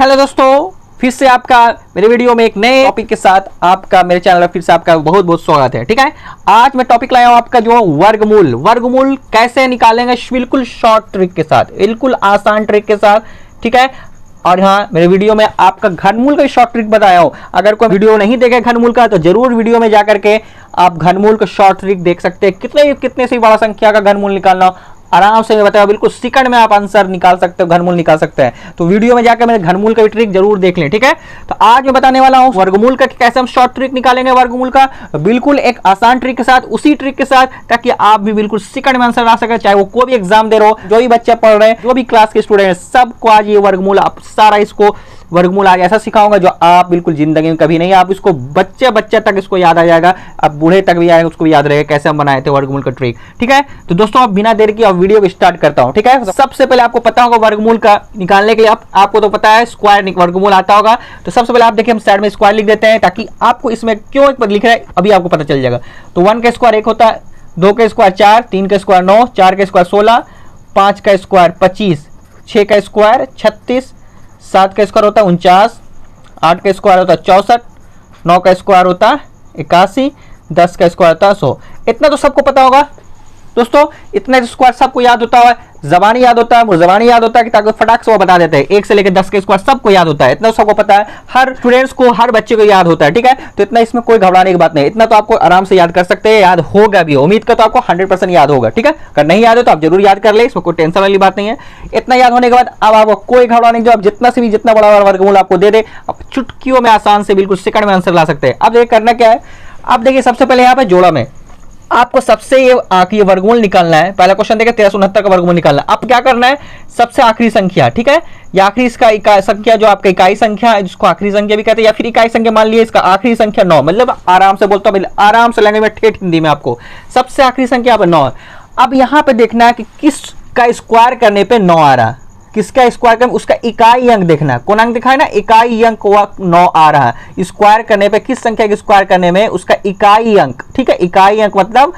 Hello दोस्तों, फिर से आपका मेरे वीडियो में एक नए टॉपिक के साथ आपका मेरे चैनल पर फिर से आपका बहुत बहुत स्वागत है। ठीक है, आज मैं टॉपिक लाया हूं आपका जो वर्गमूल कैसे निकालेंगे बिल्कुल शॉर्ट ट्रिक के साथ, बिल्कुल आसान ट्रिक के साथ। ठीक है, और हाँ मेरे वीडियो में आपका घनमूल का शॉर्ट ट्रिक बताया हूं। अगर कोई वीडियो नहीं देखे घनमूल का तो जरूर वीडियो में जाकर के आप घनमूल का शॉर्ट ट्रिक देख सकते हैं। कितने से बड़ा संख्या का घनमूल निकालना आराम से मैं बताया, बिल्कुल सेकंड में आप आंसर निकाल सकते हो, घनमूल निकाल सकते हैं। तो वीडियो में जाकर मेरे घनमूल का ट्रिक जरूर देख लें। ठीक है, तो आज मैं बताने वाला हूं वर्गमूल का कैसे हम शॉर्ट ट्रिक निकालेंगे वर्गमूल का, बिल्कुल एक आसान ट्रिक के साथ, उसी ट्रिक के साथ, ताकि आप भी बिल्कुल सेकंड में आंसर ला सके। चाहे वो कोई भी एग्जाम दे रहे हो, जो भी बच्चे पढ़ रहे हैं, जो भी क्लास के स्टूडेंट हैं, सबको आज ये वर्गमूल आप सारा इसको वर्गमूल आज ऐसा सिखाऊंगा जो आप बिल्कुल जिंदगी में कभी नहीं, आप इसको बच्चे तक इसको याद आ जाएगा, अब बूढ़े तक भी आएगा उसको भी याद रहेगा कैसे हम बनाए थे वर्गमूल का ट्रिक। ठीक है, तो दोस्तों अब बिना देर की अब वीडियो को स्टार्ट करता हूं। ठीक है, सबसे पहले आपको पता होगा वर्गमूल का निकालने के लिए आपको तो पता है स्क्वायर वर्गमूल आता होगा। तो सबसे पहले आप देखिए हम साइड में स्क्वायर लिख देते हैं, ताकि आपको इसमें क्यों एक लिख रहा है अभी आपको पता चल जाएगा। तो 1 का स्क्वायर 1 होता है, 2 का स्क्वायर 4, 3 का स्क्वायर 9, 4 का स्क्वायर 16, 5 का स्क्वायर 25, 6 का स्क्वायर 36, 7 का स्क्वायर होता है 49, 8 का स्क्वायर होता है 64, 9 का स्क्वायर होता है 81, 10 का स्क्वायर होता है 100। इतना तो सबको पता होगा दोस्तों, इतना स्क्वायर सबको याद होता है, जबानी याद होता है, जबानी याद होता है कि ताकि फटाक से वो बता देते हैं। 1 से लेकर 10 के स्क्वायर सबको याद होता है, इतना सबको पता है, हर स्टूडेंट्स को, हर बच्चे को याद होता है। ठीक है, तो इतना इसमें कोई घबराने की बात नहीं, इतना तो आपको आराम से याद कर सकते हैं, याद होगा भी, उम्मीद का तो आपको 100% याद होगा। ठीक है, अगर नहीं याद हो तो आप जरूर याद कर ले, इसमें कोई टेंशन वाली बात नहीं है। इतना याद होने के बाद अब आपको कोई घबराने की, जो आप जितना बड़ा वर्गमूल आपको दे दे, आप चुटकियों में आसान से बिल्कुल सेकंड में आंसर ला सकते हैं। अब ये करना क्या है, अब देखिए सबसे पहले यहाँ पे जोड़ा में आपको सबसे ये वर्गमूल निकालना है। पहला क्वेश्चन देखिए 1369 का वर्गमूल निकालना है। अब क्या करना है, सबसे आखिरी संख्या, ठीक है, या आखिरी इसका संख्या जो आपका इकाई संख्या है, जिसको आखिरी संख्या भी कहते हैं, या फिर इकाई संख्या मान लिया इसका आखिरी संख्या 9, मतलब आराम से बोलता हूं, आराम से लैंग्वेज में ठेठ हिंदी में आपको सबसे आखिरी संख्या पर 9। अब यहाँ पे देखना है कि किसका स्क्वायर करने पर 9 आ रहा, किसका स्क्वायर करने उसका इकाई अंक देखना, कौन अंक दिखाए ना, इकाई अंक 9 आ रहा है। स्क्वायर करने पे किस संख्या के स्क्वायर करने में उसका इकाई अंक, ठीक है, इकाई अंक मतलब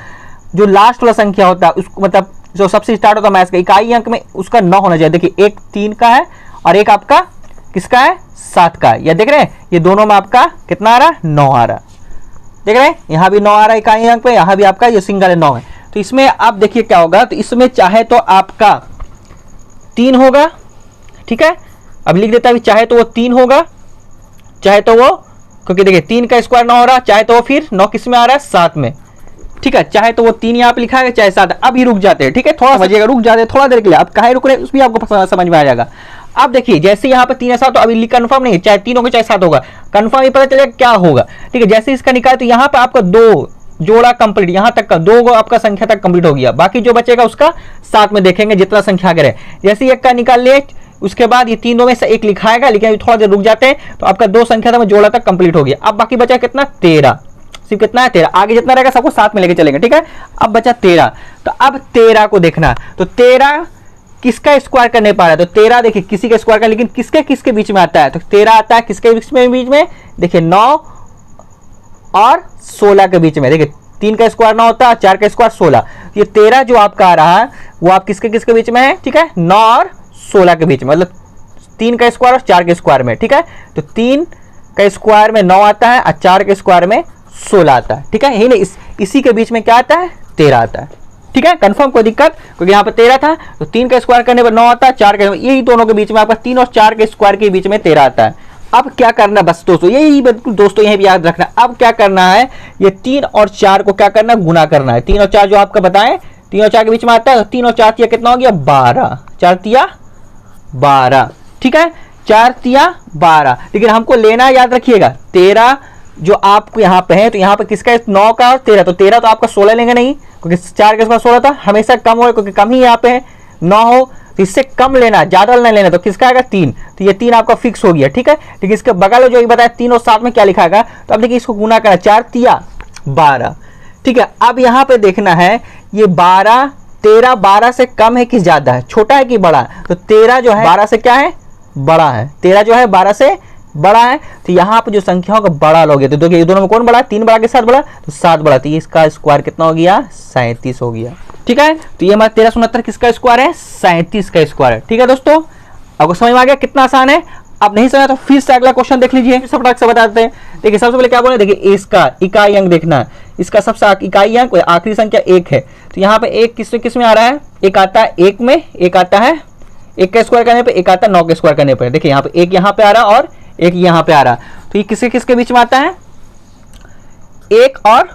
जो लास्ट वाला संख्या होता है उसको, मतलब जो सबसे स्टार्ट होता है मैथ का, इकाई अंक में उसका 9 होना चाहिए। देखिए एक 3 का है और एक आपका किसका है 7 का है, या देख रहे हैं ये दोनों में आपका कितना आ रहा है 9 आ रहा है, देख रहे हैं यहाँ भी 9 आ रहा है इकाई अंक पे, यहाँ भी आपका ये सिंगल है 9 है। तो इसमें आप देखिए क्या होगा, तो इसमें चाहे तो आपका 3 होगा, ठीक है, अब लिख देता है चाहे तो वो 3 होगा, चाहे तो वो, क्योंकि देखिए 3 का स्क्वायर 9 हो रहा, चाहे तो वो फिर 9 किस में आ रहा है 7 में, ठीक है, चाहे तो वो 3 यहाँ पे लिखा है, चाहे 7। अब ही रुक जाते हैं, ठीक है, थोड़ा समझिएगा, रुक जाते हैं थोड़ा देर के लिए, अब काहे रुक रहे हैं उस भी आपको समझ में आ जाएगा। अब देखिए जैसे यहाँ पे 3 है 7, तो अभी कंफर्म नहीं है, चाहे 3 होगा चाहे 7 होगा, कंफर्म ही पता चलेगा क्या होगा। ठीक है, जैसे इसका निकाले तो यहाँ पे आपका 2 जोड़ा कंप्लीट, यहां तक का 2 आपका संख्या तक कंप्लीट हो गया, बाकी जो बचेगा उसका साथ में देखेंगे जितना संख्या आगे रहे। जैसे एक का निकाल लिए उसके बाद ये 3 में से एक लिखाएगा, लेकिन थोड़ा देर रुक जाते हैं तो आपका 2 संख्या था जोड़ा तक कंप्लीट हो गया। अब बाकी बचा कितना 13, सिर्फ कितना है 13, आगे जितना रहेगा सबको साथ में लेके चलेंगे। ठीक है, अब बचा 13, तो अब 13 को देखना, तो 13 किसका स्क्वायर करने पा रहा है, तो 13 देखिए किसी का स्क्वायर का, लेकिन किसके बीच में आता है, तो 13 आता है किसके बीच में, देखिए 9 और 16 के बीच में। देखिए 3 का स्क्वायर 9 होता है, 4 का स्क्वायर 16, ये 13 जो आपका आ रहा है वो आप किसके बीच में है, ठीक है, 9 और 16 के बीच में, मतलब 3 का स्क्वायर और 4 के स्क्वायर में। ठीक है, तो 3 का स्क्वायर में 9 आता है और 4 के स्क्वायर में 16 आता है। ठीक है, यही नहीं, इसी के बीच में क्या आता है 13 आता है। ठीक है, कंफर्म, कोई दिक्कत, क्योंकि यहाँ पे 13 था तो 3 का स्क्वायर करने पर 9 आता है, 4 के, यही दोनों के बीच में आपका 3 और 4 के स्क्वायर के बीच में 13 आता है। अब क्या करना, बस दोस्तों यही बिल्कुल दोस्तों यही भी याद रखना, अब क्या करना है, ये 3 और 4 को क्या करना, गुना करना है। 3 और 4 जो आपका बताएं 3 और 4 के बीच में आता है, तो 3 और 4 तिया कितना हो गया 12, 4 तिया 12, ठीक है, 4 तिया 12, लेकिन हमको लेना याद रखिएगा 13 जो आपको यहाँ पे है, तो यहाँ पे किसका 9 का और 13, तो 13 तो आपका 16 लेंगे नहीं, क्योंकि 4 के पास 16 था, हमेशा कम हो क्योंकि कम ही यहाँ पे है, 9 हो तो इससे कम लेना, ज्यादा नहीं लेना, तो किसका आएगा 3, तो ये 3 आपका फिक्स हो गया। ठीक है, लेकिन इसके बगल में जो ये बताया 3 और 7 में क्या लिखा है, तो अब देखिए इसको गुना करना, 4 तिया 12। ठीक है, अब यहाँ पे देखना है ये 13 12 से कम है कि ज्यादा है, छोटा है कि बड़ा है, तो 13 जो है 12 से क्या है बड़ा है, 13 जो है 12 से बड़ा है, तो यहाँ पे जो संख्या होगा बड़ा लोगे, तो देखिए दोनों में कौन बड़ा है, 3 बड़ा के 7 बड़ा, तो 7 बड़ा, तो इसका स्क्वायर कितना हो गया 37 हो गया। ठीक है, तो ये हमारा 1369 किसका स्क्वायर है 37 का स्क्वायर है। ठीक है दोस्तों, आपको समझ में आ गया कितना आसान है। अब नहीं समझा तो फिर से अगला क्वेश्चन देख लीजिए, सब फटाक से बताते हैं। देखिए सबसे पहले क्या बोले, देखिए इसका इकाई अंक देखना है, इसका सबसे इकाई अंक आखिरी संख्या 1 है, तो यहाँ पे 1 किस में आ रहा है, एक आता है 1 में, एक आता है 1 का स्क्वायर करने पे, एक आता है 9 के स्क्वायर करने पे। देखिए यहाँ पे 1 यहाँ पे आ रहा है और 1 यहाँ पे आ रहा है, तो ये किसके बीच में आता है, 1 और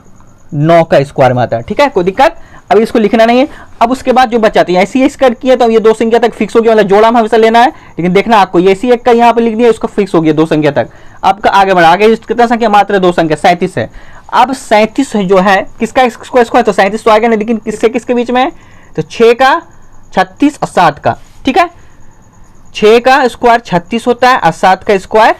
9 का स्क्वायर में आता है। ठीक है, कोई दिक्कत, अभी इसको लिखना नहीं है। अब उसके बाद जो बचा तो ऐसी कर किया तो ये 2 संख्या तक फिक्स हो गया, मतलब जोड़ा में हमेशा लेना है, लेकिन देखना आपको ये सी एक का यहाँ पे लिख दिया, उसको फिक्स हो गया 2 संख्या तक। आपका आगे बढ़ा, आगे कितना संख्या, मात्र 2 संख्या, 37 है। अब 37 जो है किसका स्क्वायर, तो 37 तो आएगा नहीं, लेकिन किसके बीच में है, तो 6 का 36 और 7 का। ठीक है, 6 का स्क्वायर 36 होता है और 7 का स्क्वायर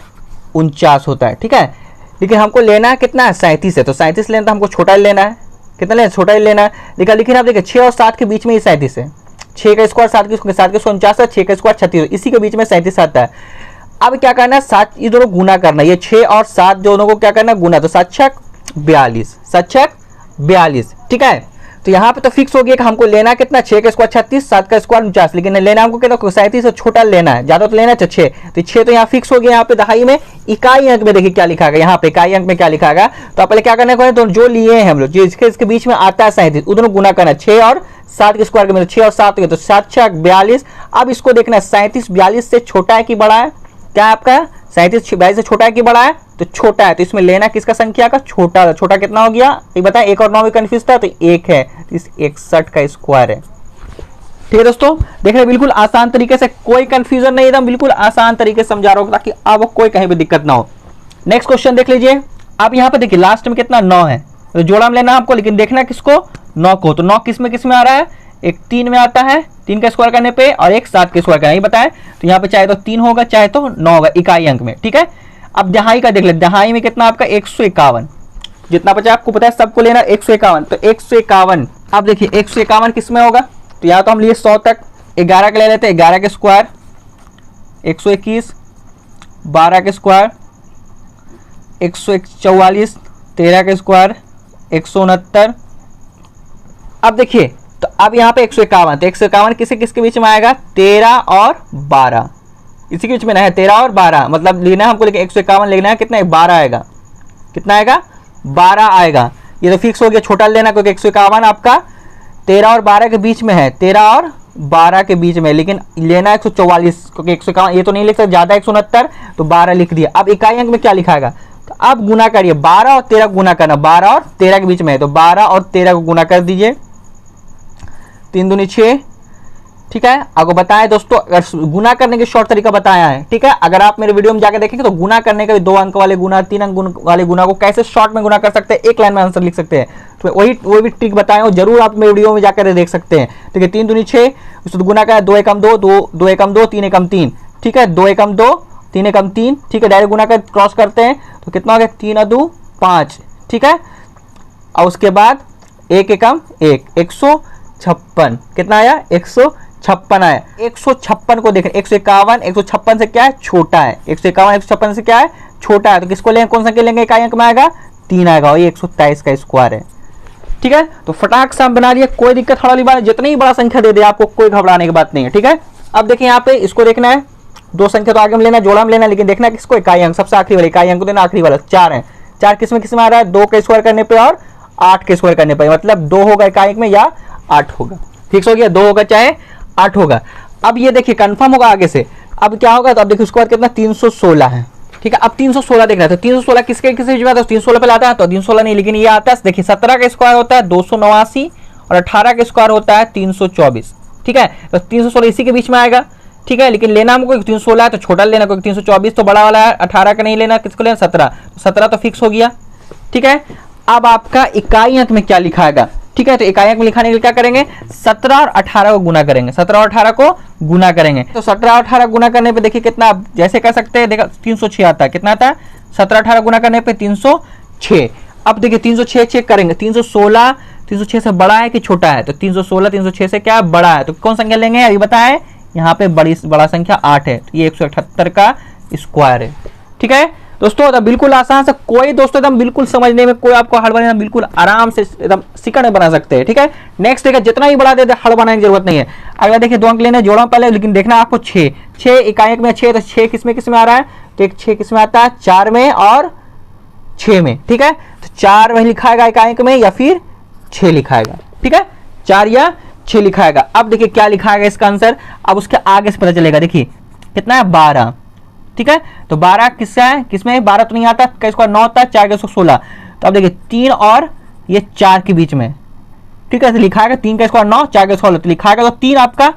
49 होता है। ठीक है, लेकिन हमको लेना है कितना है, 37 है, तो 37 लेना तो हमको छोटा ही लेना है, कितना लेना, छोटा ही लेना है। लेकिन आप देखिए 6 और 7 के बीच में ही 37 है, 6 का स्क्वायर 7 के स्क्वायर 49 है, 6 का स्क्वायर 36, इसी के बीच में 37 आता है। अब क्या करना है, 7 ये दोनों गुना करना है, ये 6 और 7 दोनों को क्या करना है, गुना, तो 7 छक 42, 7 छक 42। ठीक है, तो यहाँ पे तो फिक्स हो गया कि हमको लेना कितना, 6 का स्क्वायर 36, 7 का स्क्वायर 49, लेकिन लेना हमको कितना, 37 से छोटा लेना है, ज्यादा तो लेना है 6, तो 6 तो यहाँ फिक्स हो गया। यहाँ पे दहाई में इकाई अंक में देखिए क्या लिखा है, यहाँ पे इकाई अंक में क्या लिखा है, तो पहले क्या करना है, तो जो लिए हैं हम लोग, जो इसके बीच में आता है 37, उधर गुना करना है, 6 और 7 के स्क्वायर में, 6 और 7 हो गया, तो 7 छक 42। अब इसको देखना है 37 42 से छोटा है कि बड़ा है, क्या आपका 37 42 से छोटा है कि बड़ा है, तो छोटा है, तो इसमें लेना किसका संख्या का, छोटा। छोटा कितना हो गया, ये बताएं, 1 और 9 में कंफ्यूज था, तो 1 है, इस 61 का स्क्वायर है। ठीक है दोस्तों, देख रहे बिल्कुल आसान तरीके से, कोई कंफ्यूजन नहीं, एकदम बिल्कुल आसान तरीके से समझा रहा हूँ ताकि आपको कोई कहीं भी दिक्कत ना हो। नेक्स्ट क्वेश्चन देख लीजिए। अब यहाँ पे देखिए लास्ट में कितना, 9 है, तो जोड़ा में लेना आपको, लेकिन देखना किसको, 9 को, तो 9 किस में आ रहा है, एक 3 में आता है, 3 का स्क्वायर करने पे, और एक 7 के स्क्वायर करना, ये बताएं, तो यहाँ पे चाहे तो 3 होगा चाहे तो 9 होगा इकाई अंक में। ठीक है, अब दहाई का देख ले, दहाई में कितना आपका 151, जितना बचा आपको पता है, सबको लेना 151, तो 151। अब देखिए 151 किस में होगा, तो या तो हम लिए 100 तक, 11 का ले लेते हैं, 11 के स्क्वायर 121, 12 के स्क्वायर 144, 13 के स्क्वायर 169। अब देखिए, तो अब यहाँ पे 151, तो 151 किसके बीच में आएगा, 13 और 12, इसी के बीच में ना है, 13 और 12, मतलब लेना है हमको, लेकिन 151 लेना है, कितना 12 आएगा, कितना आएगा, 12 आएगा। ये तो फिक्स हो गया, छोटा लेना, क्योंकि 151 आपका 13 और 12 के बीच में है, 13 और 12 के बीच में, लेकिन लेना 144, क्योंकि 151 ये तो नहीं लिख सकते, ज्यादा 169, तो 12 लिख दिया। अब इकाई अंक में क्या लिखाएगा, तो अब गुना करिए, 12 और 13 गुना करना, 12 और 13 के बीच में है, तो 12 और 13 को गुना कर दीजिए, 3 दूनी 6। ठीक है, आपको बताया दोस्तों, अगर गुना करने के शॉर्ट तरीका बताया है। ठीक है, अगर आप मेरे वीडियो में जाकर देखेंगे तो गुना करने का भी 2 अंक वाले गुना, 3 अंक वाले गुना को कैसे शॉर्ट में गुना कर सकते हैं, 1 लाइन में आंसर लिख सकते हैं, तो वही भी ट्रिक बताया हूँ, जरूर आप मेरे वीडियो में जाकर देख सकते हैं। ठीक है, 3 दूनी 6, उसको गुना करा, 2 एकम 2, 2 एकम 2, 3 एकम 3। ठीक है, 2 एकम 2, 3 एकम 3। ठीक है, डायरेक्ट गुना कर क्रॉस करते हैं, तो कितना हो गया, 3 और 2 5। ठीक है, और उसके बाद 1 एकम 1, 156, कितना आया, 156 आया। 156 को देखें, 151 156 से क्या है, छोटा है, 151 156 से क्या है, छोटा है, तो किसको लेंगे, कौन सा के लेंगे, इकाई अंक में आएगा 3 आएगा, और ये 127 का स्क्वायर है। ठीक है, तो फटाक से हम बना लिया, कोई दिक्कत वाली बात, जितनी ही बड़ा संख्या दे दे आपको कोई घबराने की बात नहीं है। ठीक है, अब देखिए यहाँ पे इसको देखना है, 2 संख्या तो आगे में लेना, जोड़ा में लेना, लेकिन देखना है किसको, इकाई अंक, सबसे आखिरी वाला इकाई अंक को देना, आखिरी वाला 4 है, 4 किस में आ रहा है, 2 के स्क्वायर करने पे और 8 के स्क्वायर करने पे, मतलब 2 होगा इकाई अंक में या 8 होगा, फिक्स हो गया, 2 होगा चाहे 8 होगा। अब ये देखिए कंफर्म होगा आगे से, अब क्या होगा, तो अब देखिए उसके बाद कितना, 316 है। ठीक है, अब 316 देख रहा है, तो 316 किसके बीच में आता है, 316 पे आता है, तो 316 नहीं, लेकिन ये आता है, देखिए 17 का स्क्वायर होता है 289, और 18 का स्क्वायर होता है 324। ठीक है, तो 316 इसी के बीच में आएगा। ठीक है, लेकिन लेना हमको 316 है तो छोटा लेना, क्योंकि 324 तो बड़ा वाला है, 18 का नहीं लेना, किसको लेना, 17, तो 17 तो फिक्स हो गया। ठीक है, अब आपका इकाई अंक में क्या लिखाएगा, ठीक है, तो इकाई अंक में लिखाने के लिए क्या करेंगे, 17 और 18 को गुना करेंगे, 17 और 18 को गुना करेंगे, तो 17 और 18 गुना करने पे देखिए कितना, जैसे कर सकते हैं, देखा 306 आता है, कितना आता है, 17 18 गुना करने पे 306। अब देखिए 306 चेक करेंगे, 316 306 से बड़ा है कि छोटा है, तो 316 306 से क्या बड़ा है, तो कौन संख्या लेंगे, अभी बताएं, यहाँ पे बड़ा संख्या 8 है, तो ये 178 का स्क्वायर है। ठीक है, दोस्तों तो बिल्कुल आसान से कोई दोस्तों एकदम बिल्कुल समझने में कोई आपको हड़ बनाना बिल्कुल आराम से एकदम सेकंड में बना सकते हैं। ठीक है, नेक्स्ट देखिए जितना ही बड़ा दे दे हड़ बनाने की जरूरत नहीं है। अगला देखिए 2 अंक लेने जोड़ा पहले, लेकिन देखना आपको 6 इकाई में 6, तो 6 किसमें आ रहा है, तो एक 6 किसमें आता है, 4 में और 6 में। ठीक है, तो 4 में लिखाएगा इकाई में या फिर 6 लिखाएगा। ठीक है, 4 या 6 लिखाएगा। अब देखिए क्या लिखाएगा इसका आंसर, अब उसके आगे से पता चलेगा। देखिए कितना है, 12। ठीक है, तो 12 किससे है, किसमें 12 तो नहीं आता, का स्क्वायर 9 होता है, 4 का स्क्वायर 16। तो अब देखिए 3 और ये 4 के बीच में। ठीक है, तो लिखाएगा 3 का स्क्वायर 9, 4 का स्क्वायर तो लिखाएगा तो 3 आपका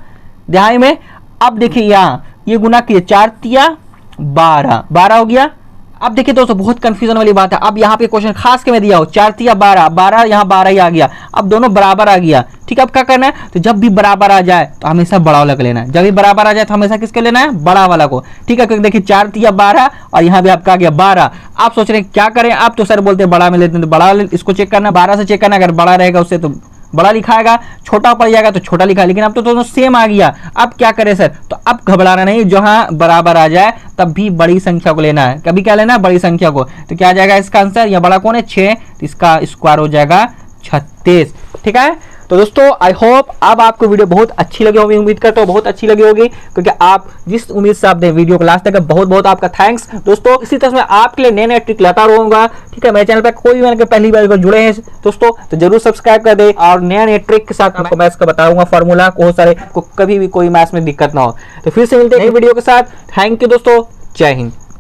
ध्यान में। अब देखिए यहाँ ये गुना किए, 4 तिया 12 हो गया। अब देखिए दोस्तों बहुत कंफ्यूजन वाली बात है। अब यहाँ पे क्वेश्चन खास के में दिया हो 4 तिया 12 यहाँ 12 ही आ गया, अब दोनों बराबर आ गया। ठीक है, अब क्या करना है, तो जब भी बराबर आ जाए तो हमेशा बड़ा वाला को लेना है, जब भी बराबर आ जाए तो हमेशा किसके लेना है, बड़ा वाला को। ठीक है, क्योंकि देखिए 4 तिया 12 और यहाँ भी आपका आ गया 12। आप सोच रहे हैं क्या करें, आप तो सर बोलते हैं बड़ा में लेते हैं, तो बड़ा इसको चेक करना, 12 से चेक करना, अगर बड़ा रहेगा उससे तो बड़ा लिखाएगा, छोटा पड़ जाएगा तो छोटा लिखा। लेकिन अब तो दोनों सेम आ गया, अब क्या करें सर, तो अब घबराना नहीं, जहां बराबर आ जाए तब भी बड़ी संख्या को लेना है। कभी क्या लेना है, बड़ी संख्या को। तो क्या आ जाएगा इसका आंसर, यह बड़ा कौन है 6, तो इसका स्क्वायर हो जाएगा 36। ठीक है, तो दोस्तों आई होप अब आपको वीडियो बहुत अच्छी लगी होगी, उम्मीद करता हूँ बहुत अच्छी लगी होगी, क्योंकि आप जिस उम्मीद से आपने वीडियो को लास्ट तक, बहुत बहुत आपका थैंक्स दोस्तों। इसी तरह मैं आपके लिए नए नए ट्रिक लाता रहूंगा। ठीक है, मेरे चैनल पर कोई भी पहली बार जुड़े हैं दोस्तों तो जरूर सब्सक्राइब कर दे, और नए नए ट्रिक के साथ आपको मैथ्स का बताऊंगा फॉर्मूला, बहुत सारे को कभी भी कोई मैथ्स में दिक्कत ना हो। तो फिर से मिलते हैं नई वीडियो के साथ। थैंक यू दोस्तों, जय हिंद।